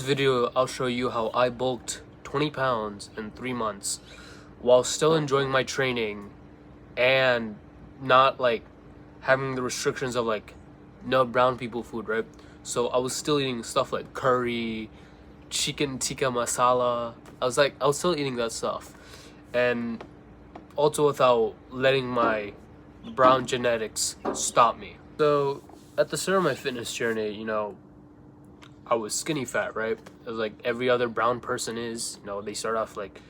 video, I'll show you how I bulked 20 pounds in 3 months while still enjoying my training and not like having the restrictions of like no brown people food, right? So I was still eating stuff like curry, chicken tikka masala. I was still eating that stuff, and also without letting my brown genetics stop me. So at the start of my fitness journey, I was skinny fat, right? As like every other brown person is. They start off like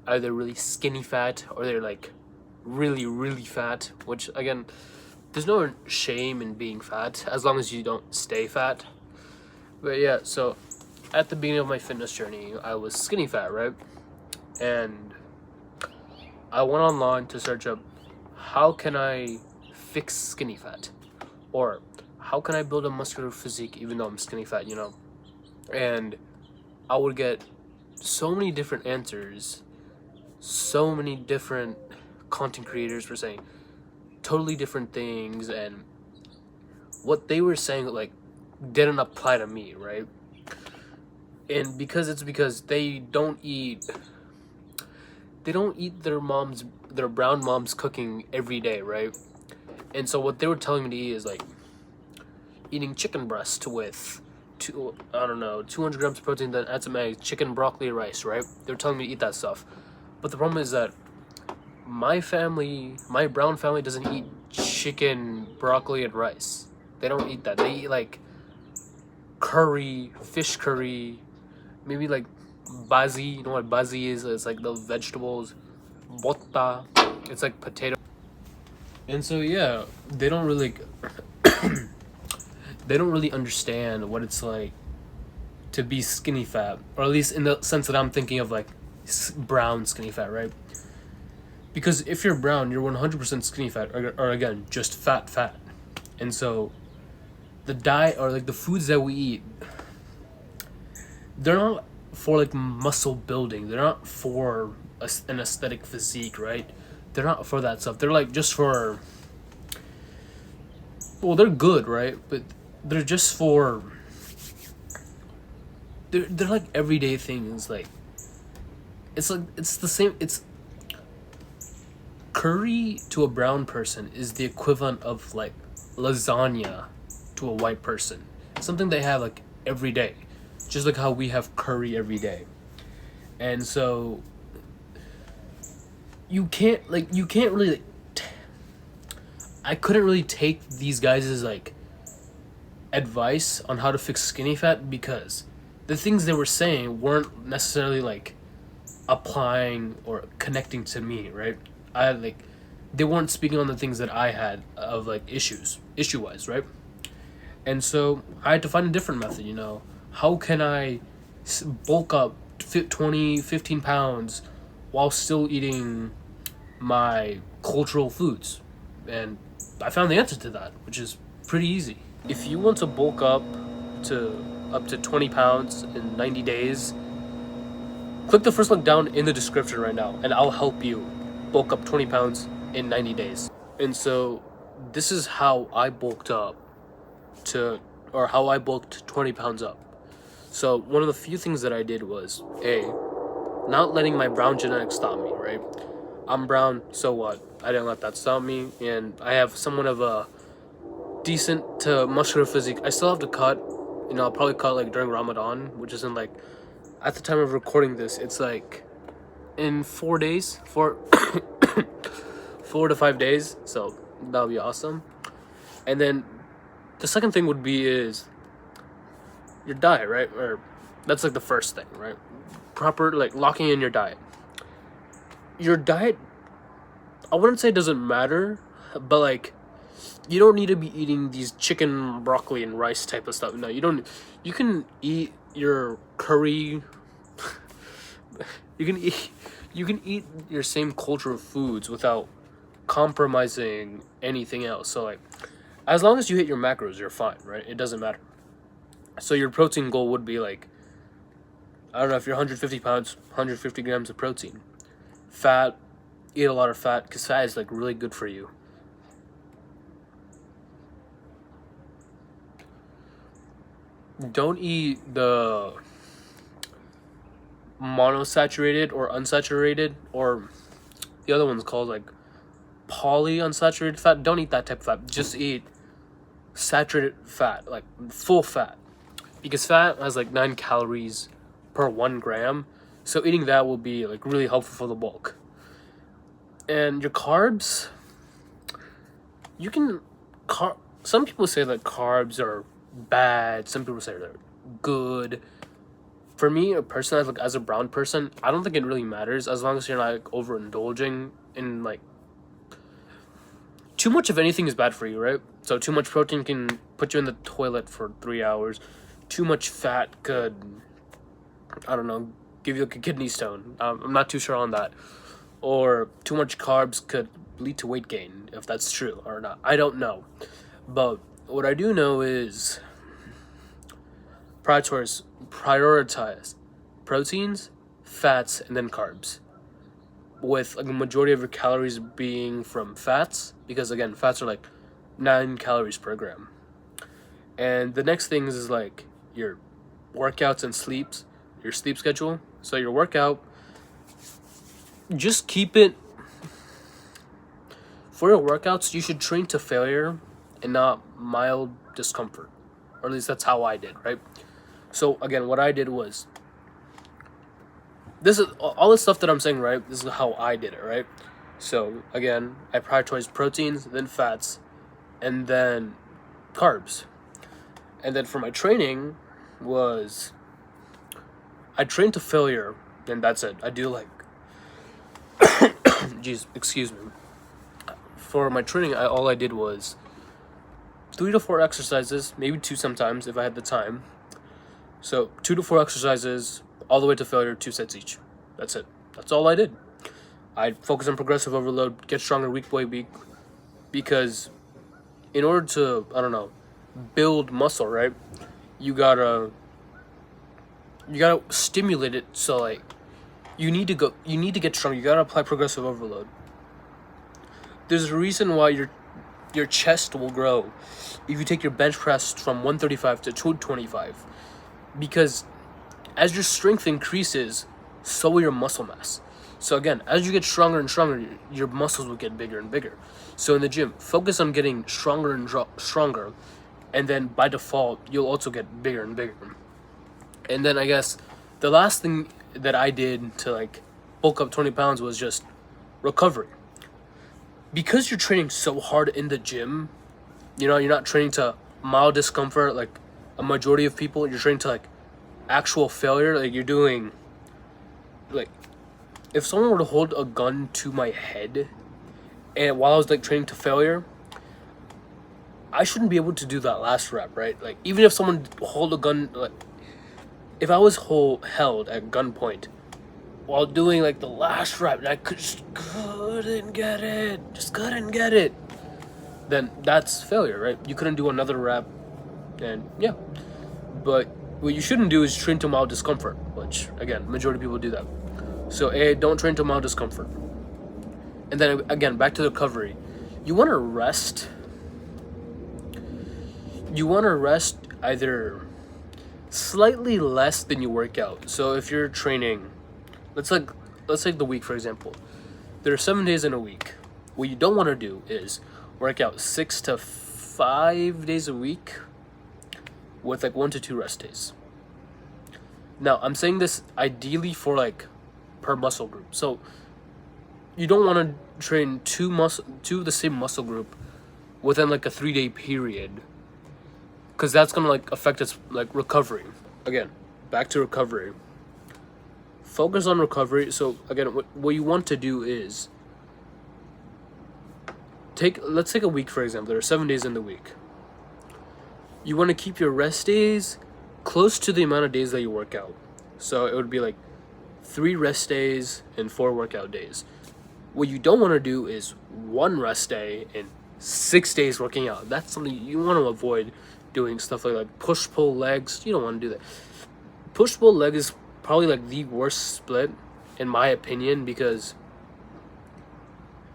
either really skinny fat or they're like really, really fat, which again, there's no shame in being fat as long as you don't stay fat. But yeah, so at the beginning of my fitness journey, I was skinny fat, right? And I went online to search up how can I fix skinny fat, or how can I build a muscular physique even though I'm skinny fat, And I would get so many different answers. So many different content creators were saying totally different things, and what they were saying like didn't apply to me, right? And because they don't eat their brown mom's cooking every day, right? And so what they were telling me to eat is like eating chicken breast with 200 grams of protein, then add some eggs, chicken, broccoli, rice, right? They were telling me to eat that stuff. But the problem is that my brown family doesn't eat chicken, broccoli, and rice. They don't eat that. They eat like curry, fish curry, maybe like bazi. You know what bazi is? It's like the vegetables. Botta. It's like potato. And so yeah, they don't really understand what it's like to be skinny fat, or at least in the sense that I'm thinking of like brown skinny fat, right? Because if you're brown, you're 100% skinny fat, or again, just fat. And so the diet, or like the foods that we eat, they're not for like muscle building. They're not for an aesthetic physique, right? They're not for that stuff. They're like just for, well, they're good, right? But they're just for, they're like everyday things. Like it's the same. It's curry to a brown person is the equivalent of like lasagna to a white person. It's something they have like every day, just like how we have curry every day. And so you can't really like, I couldn't really take these guys' like advice on how to fix skinny fat, because the things they were saying weren't necessarily like applying or connecting to me, right? They weren't speaking on the things that I had of like issue wise, right? And so I had to find a different method. How can I bulk up 15 pounds while still eating my cultural foods? And I found the answer to that, which is pretty easy. If you want to bulk up to 20 pounds in 90 days, click the first link down in the description right now, and I'll help you bulk up 20 pounds in 90 days. And so this is how I bulked up how I bulked 20 pounds up. So one of the few things that I did was, not letting my brown genetics stop me, right? I'm brown, so what? I didn't let that stop me, and I have somewhat of a decent to muscular physique. I still have to cut, I'll probably cut like during Ramadan, which isn't like, at the time of recording this, it's like in 4 days, 4 to 5 days, so that'll be awesome. And then the second thing would be is your diet, right? Or that's like the first thing, right? Proper like locking in your diet. Your diet, I wouldn't say it doesn't matter, but like you don't need to be eating these chicken, broccoli, and rice type of stuff. No, you don't. You can eat your curry. You can eat your same culture of foods without compromising anything else. So like, as long as you hit your macros, you're fine, right? It doesn't matter. So your protein goal would be like, I don't know, if you're 150 pounds, 150 grams of protein. Fat, eat a lot of fat, because fat is like really good for you. Don't eat the monosaturated or unsaturated, or the other one's called like polyunsaturated fat. Don't eat that type of fat. Just eat saturated fat, like full fat, because fat has like 9 calories per 1 gram. So eating that will be like really helpful for the bulk. And your carbs, you can some people say that carbs are bad, some people say they're good. For me personally, like as a brown person, I don't think it really matters as long as you're not like overindulging in like too much of anything is bad for you, right? So too much protein can put you in the toilet for 3 hours. Too much fat could, I don't know, give you like a kidney stone. I'm not too sure on that. Or too much carbs could lead to weight gain, if that's true or not. I don't know. But what I do know is prioritize proteins, fats, and then carbs, with like a majority of your calories being from fats, because again, fats are like 9 calories per gram. And the next thing is like your workouts and your sleep schedule. So your workout, just keep it, for your workouts, you should train to failure and not mild discomfort. Or at least that's how I did, right? So again, what I did was, this is all the stuff that I'm saying, right? This is how I did it, right? So again, I prioritized proteins, then fats, and then carbs. And then for my training was, I trained to failure, and that's it. I do like, jeez, excuse me. For my training, all I did was 3 to 4 exercises, maybe 2 sometimes if I had the time. So 2 to 4 exercises, all the way to failure, 2 sets each. That's it. That's all I did. I focus on progressive overload, get stronger week by week, because in order to, I don't know, build muscle, right? You gotta stimulate it. So like, you need to get stronger. You gotta apply progressive overload. There's a reason why your chest will grow if you take your bench press from 135 to 225, because as your strength increases, so will your muscle mass. So again, as you get stronger and stronger, your muscles will get bigger and bigger. So in the gym, focus on getting stronger and stronger, and then by default, you'll also get bigger and bigger. And then I guess the last thing that I did to like bulk up 20 pounds was just recovery. Because you're training so hard in the gym, you're not training to mild discomfort like a majority of people. You're training to like actual failure. Like you're doing, like, if someone were to hold a gun to my head and while I was like training to failure, I shouldn't be able to do that last rep, right? Like even if someone hold a gun, like if I was held at gunpoint while doing like the last rep and I just couldn't get it, then that's failure, right? You couldn't do another rep, and yeah. But what you shouldn't do is train to mild discomfort, which again, majority of people do that. So don't train to mild discomfort. And then again, back to the recovery. You want to rest either slightly less than you work out. So if you're training, let's take the week for example. There are 7 days in a week. What you don't want to do is work out 6 to 5 days a week with like 1 to 2 rest days. Now I'm saying this ideally for like per muscle group. So you don't want to train two the same muscle group within like a 3-day period, because that's gonna like affect its like recovery. Again, back to recovery. Focus on recovery. So again, what you want to do is let's take a week for example. There are 7 days in the week. You want to keep your rest days close to the amount of days that you work out. So it would be like 3 rest days and 4 workout days. What you don't want to do is 1 rest day and 6 days working out. That's something you want to avoid doing. Stuff like push-pull legs. You don't want to do that. Push-pull leg is probably like the worst split in my opinion, because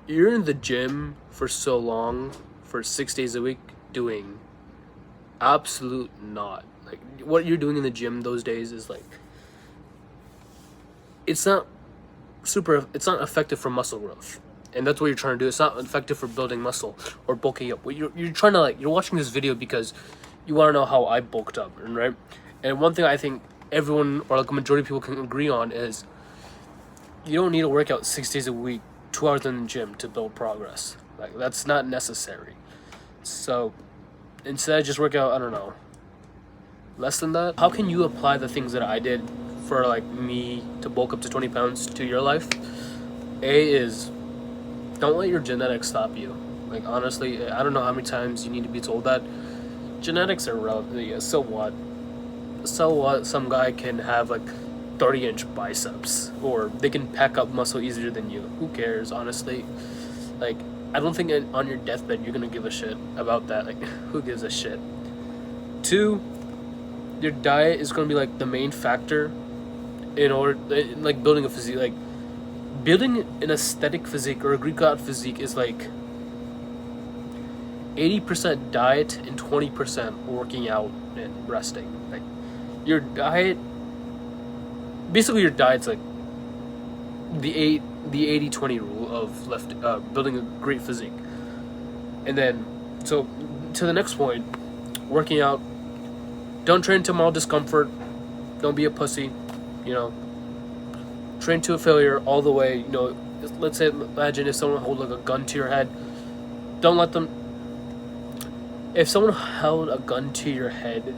you're in the gym for so long, for 6 days a week, doing absolute not. Like what you're doing in the gym those days is like it's not it's not effective for muscle growth, and that's what you're trying to do. It's not effective for building muscle or bulking up. What you're trying to, like, you're watching this video because you want to know how I bulked up, right? And one thing I think everyone, or like a majority of people, can agree on is you don't need to work out 6 days a week, 2 hours in the gym to build progress. Like, that's not necessary. So instead, just work out, I don't know, less than that. How can you apply the things that I did for, like, me to bulk up to 20 pounds to your life? A is, don't let your genetics stop you. Like, honestly, I don't know how many times you need to be told that. Genetics are relevant. Yeah, so what? So what? Some guy can have like 30-inch biceps, or they can pack up muscle easier than you. Who cares, honestly? Like, I don't think on your deathbed you're gonna give a shit about that. Like, who gives a shit? 2, your diet is gonna be like the main factor in order, like, building a physique. Like, building an aesthetic physique or a Greek god physique is like 80% diet and 20% working out and resting. Like, your diet, basically your diet's like the 80-20 rule of building a great physique. And then, so to the next point, working out. Don't train to mild discomfort. Don't be a pussy. You know, train to a failure all the way. You know, let's say, imagine if someone hold like a gun to your head. Don't let them. If someone held a gun to your head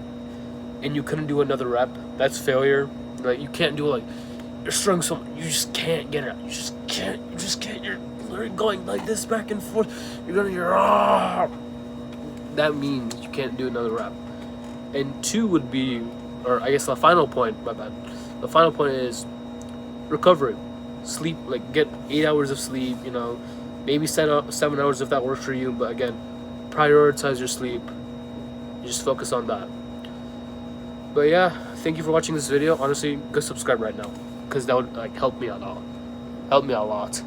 and you couldn't do another rep, that's failure. Like, you can't do it. Like, you're struggling so much, you just can't get it out. You just can't. You're literally going like this back and forth. That means you can't do another rep. And 2 would be, or I guess the final point, my bad. The final point is recovery. Sleep, like, get 8 hours of sleep, you know, maybe 7 hours if that works for you. But again, prioritize your sleep. You just focus on that. But yeah, thank you for watching this video. Honestly, go subscribe right now, because that would, like, help me out a lot.